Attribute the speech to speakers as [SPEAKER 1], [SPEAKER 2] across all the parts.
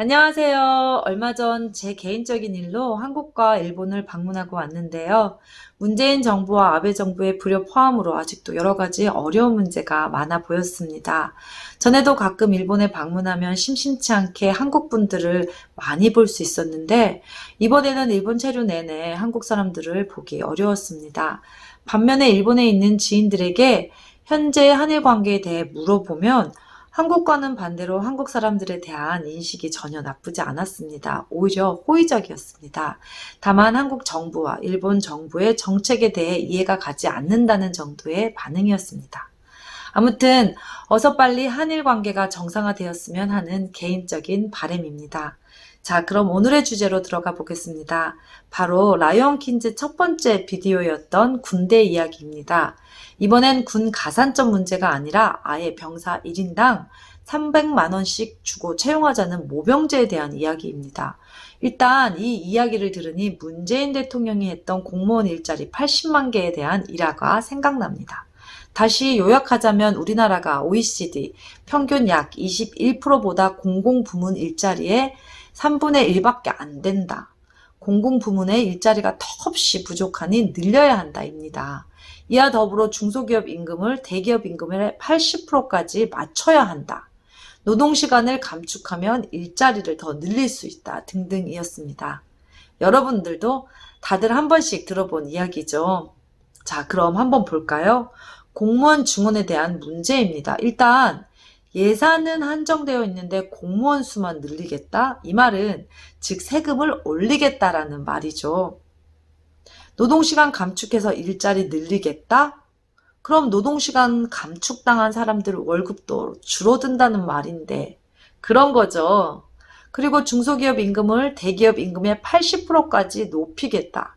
[SPEAKER 1] 안녕하세요. 얼마 전 제 개인적인 일로 한국과 일본을 방문하고 왔는데요. 문재인 정부와 아베 정부의 불협 화음으로 아직도 여러 가지 어려운 문제가 많아 보였습니다. 전에도 가끔 일본에 방문하면 심심치 않게 한국 분들을 많이 볼 수 있었는데, 이번에는 일본 체류 내내 한국 사람들을 보기 어려웠습니다. 반면에 일본에 있는 지인들에게 현재 한일 관계에 대해 물어보면 한국과는 반대로 한국 사람들에 대한 인식이 전혀 나쁘지 않았습니다. 오히려 호의적이었습니다. 다만 한국 정부와 일본 정부의 정책에 대해 이해가 가지 않는다는 정도의 반응이었습니다. 아무튼 어서 빨리 한일 관계가 정상화되었으면 하는 개인적인 바람입니다. 자, 그럼 오늘의 주제로 들어가 보겠습니다. 바로 라이언 킹즈 첫 번째 비디오였던 군대 이야기입니다. 이번엔 군 가산점 문제가 아니라 아예 병사 1인당 300만 원씩 주고 채용하자는 모병제에 대한 이야기입니다. 일단 이 이야기를 들으니 문재인 대통령이 했던 공무원 일자리 80만 개에 대한 일화가 생각납니다. 다시 요약하자면 우리나라가 OECD 평균 약 21%보다 공공부문 일자리의 3분의 1밖에 안 된다. 공공부문의 일자리가 턱없이 부족하니 늘려야 한다입니다. 이와 더불어 중소기업 임금을 대기업 임금의 80%까지 맞춰야 한다. 노동시간을 감축하면 일자리를 더 늘릴 수 있다 등등이었습니다. 여러분들도 다들 한 번씩 들어본 이야기죠. 자, 그럼 한번 볼까요? 공무원 증원에 대한 문제입니다. 일단 예산은 한정되어 있는데 공무원 수만 늘리겠다? 이 말은 즉 세금을 올리겠다라는 말이죠. 노동시간 감축해서 일자리 늘리겠다? 그럼 노동시간 감축당한 사람들 월급도 줄어든다는 말인데 그런 거죠. 그리고 중소기업 임금을 대기업 임금의 80%까지 높이겠다.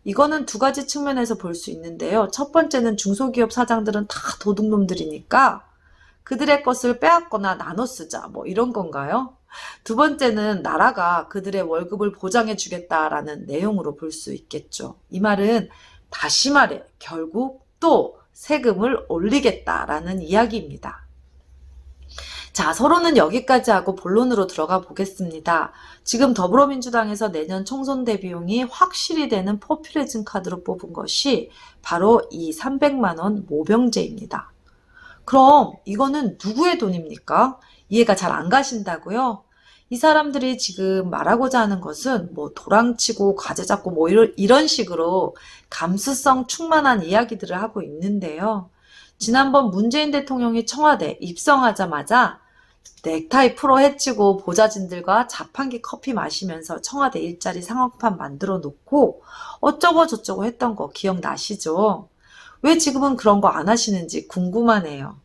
[SPEAKER 1] 이거는 두 가지 측면에서 볼 수 있는데요. 첫 번째는 중소기업 사장들은 다 도둑놈들이니까 그들의 것을 빼앗거나 나눠 쓰자 뭐 이런 건가요? 두 번째는 나라가 그들의 월급을 보장해 주겠다라는 내용으로 볼 수 있겠죠. 이 말은 다시 말해 결국 또 세금을 올리겠다라는 이야기입니다. 자, 서론은 여기까지 하고 본론으로 들어가 보겠습니다. 지금 더불어민주당에서 내년 총선 대비용이 확실히 되는 포퓰리즘 카드로 뽑은 것이 바로 이 300만 원 모병제입니다. 그럼 이거는 누구의 돈입니까? 이해가 잘 안 가신다고요? 이 사람들이 지금 말하고자 하는 것은 뭐 도랑치고 과제 잡고 뭐 이런 식으로 감수성 충만한 이야기들을 하고 있는데요. 지난번 문재인 대통령이 청와대 입성하자마자 넥타이 풀어 헤치고 보좌진들과 자판기 커피 마시면서 청와대 일자리 상황판 만들어 놓고 어쩌고 저쩌고 했던 거 기억나시죠? 왜 지금은 그런 거 안 하시는지 궁금하네요.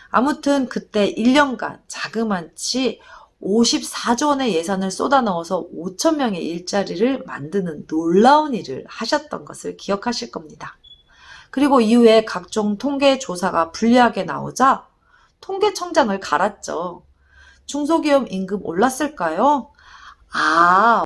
[SPEAKER 1] 아무튼 그때 1년간 자그만치 54조 원의 예산을 쏟아 넣어서 5천 명의 일자리를 만드는 놀라운 일을 하셨던 것을 기억하실 겁니다. 그리고 이후에 각종 통계 조사가 불리하게 나오자 통계청장을 갈았죠. 중소기업 임금 올랐을까요?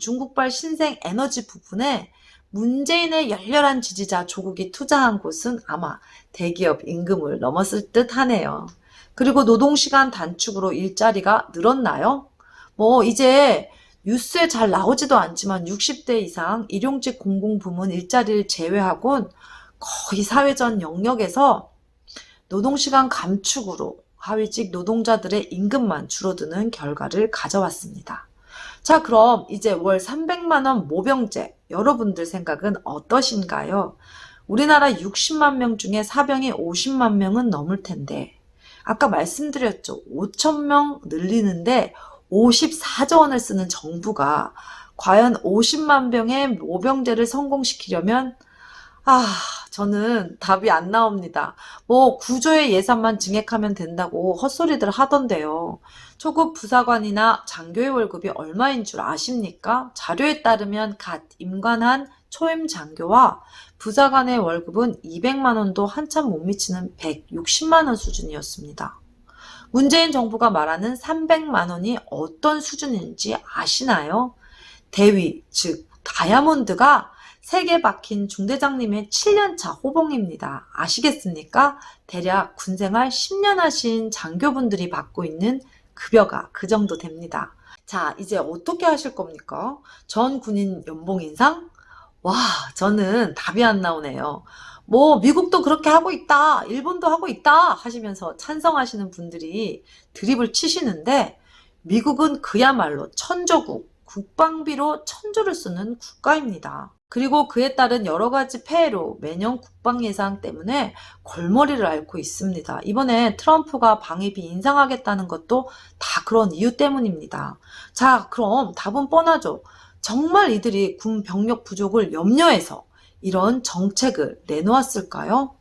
[SPEAKER 1] 중국발 신생 에너지 부분에 문재인의 열렬한 지지자 조국이 투자한 곳은 아마 대기업 임금을 넘었을 듯 하네요. 그리고 노동시간 단축으로 일자리가 늘었나요? 뭐 이제 뉴스에 잘 나오지도 않지만 60대 이상 일용직 공공부문 일자리를 제외하곤 거의 사회전 영역에서 노동시간 감축으로 하위직 노동자들의 임금만 줄어드는 결과를 가져왔습니다. 자, 그럼 이제 월 300만 원 모병제, 여러분들 생각은 어떠신가요? 우리나라 60만 명 중에 사병이 50만 명은 넘을 텐데 아까 말씀드렸죠. 5천 명 늘리는데 54조 원을 쓰는 정부가 과연 50만 병의 모병제를 성공시키려면 저는 답이 안 나옵니다. 뭐 9조의 예산만 증액하면 된다고 헛소리들 하던데요. 초급 부사관이나 장교의 월급이 얼마인 줄 아십니까? 자료에 따르면 갓 임관한 초임 장교와 부사관의 월급은 200만 원도 한참 못 미치는 160만 원 수준이었습니다. 문재인 정부가 말하는 300만 원이 어떤 수준인지 아시나요? 대위, 즉 다이아몬드가 3개 박힌 중대장님의 7년차 호봉입니다. 아시겠습니까? 대략 군생활 10년 하신 장교분들이 받고 있는 급여가 그 정도 됩니다. 자, 이제 어떻게 하실 겁니까? 전 군인 연봉 인상? 와, 저는 답이 안 나오네요. 뭐, 미국도 그렇게 하고 있다, 일본도 하고 있다 하시면서 찬성하시는 분들이 드립을 치시는데, 미국은 그야말로 천조국, 국방비로 천조를 쓰는 국가입니다. 그리고 그에 따른 여러 가지 폐해로 매년 국방 예산 때문에 골머리를 앓고 있습니다. 이번에 트럼프가 방위비 인상하겠다는 것도 다 그런 이유 때문입니다. 자, 그럼 답은 뻔하죠. 정말 이들이 군 병력 부족을 염려해서 이런 정책을 내놓았을까요?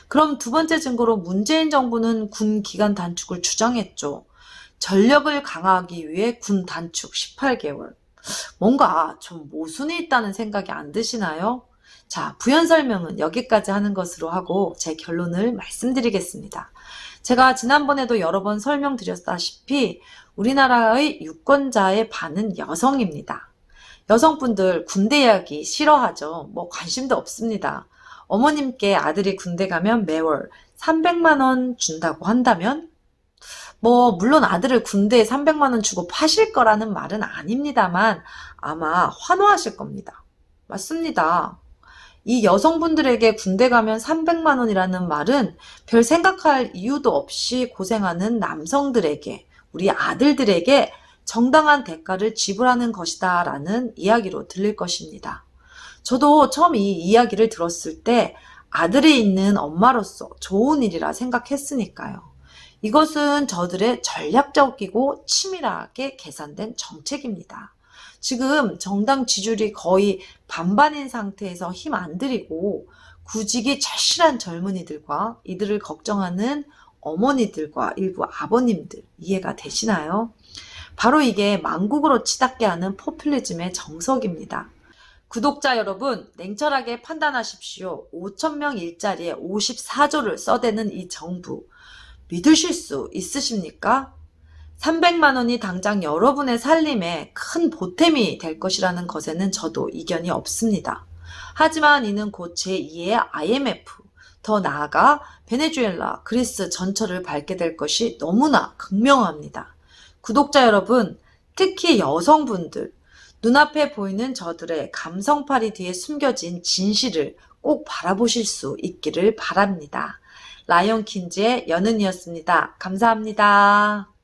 [SPEAKER 1] 그럼 두 번째 증거로 문재인 정부는 군 기간 단축을 주장했죠. 전력을 강화하기 위해 군 단축 18개월. 뭔가 좀 모순이 있다는 생각이 안 드시나요? 자, 부연 설명은 여기까지 하는 것으로 하고 제 결론을 말씀드리겠습니다. 제가 지난번에도 여러 번 설명드렸다시피 우리나라의 유권자의 반은 여성입니다. 여성분들 군대 이야기 싫어하죠. 뭐 관심도 없습니다. 어머님께 아들이 군대 가면 매월 300만 원 준다고 한다면 뭐 물론 아들을 군대에 300만 원 주고 파실 거라는 말은 아닙니다만 아마 환호하실 겁니다. 맞습니다. 이 여성분들에게 군대 가면 300만 원이라는 말은 별 생각할 이유도 없이 고생하는 남성들에게, 우리 아들들에게 정당한 대가를 지불하는 것이다 라는 이야기로 들릴 것입니다. 저도 처음 이 이야기를 들었을 때 아들이 있는 엄마로서 좋은 일이라 생각했으니까요. 이것은 저들의 전략적이고 치밀하게 계산된 정책입니다. 지금 정당 지지율이 거의 반반인 상태에서 힘 안 들이고 구직이 절실한 젊은이들과 이들을 걱정하는 어머니들과 일부 아버님들 이해가 되시나요? 바로 이게 망국으로 치닫게 하는 포퓰리즘의 정석입니다. 구독자 여러분, 냉철하게 판단하십시오. 5,000명 일자리에 54조를 써대는 이 정부. 믿으실 수 있으십니까? 300만 원이 당장 여러분의 살림에 큰 보탬이 될 것이라는 것에는 저도 이견이 없습니다. 하지만 이는 곧 제2의 IMF, 더 나아가 베네수엘라, 그리스 전철을 밟게 될 것이 너무나 극명합니다. 구독자 여러분, 특히 여성분들, 눈앞에 보이는 저들의 감성파리 뒤에 숨겨진 진실을 꼭 바라보실 수 있기를 바랍니다. 라이온킨즈의 연은이었습니다. 감사합니다.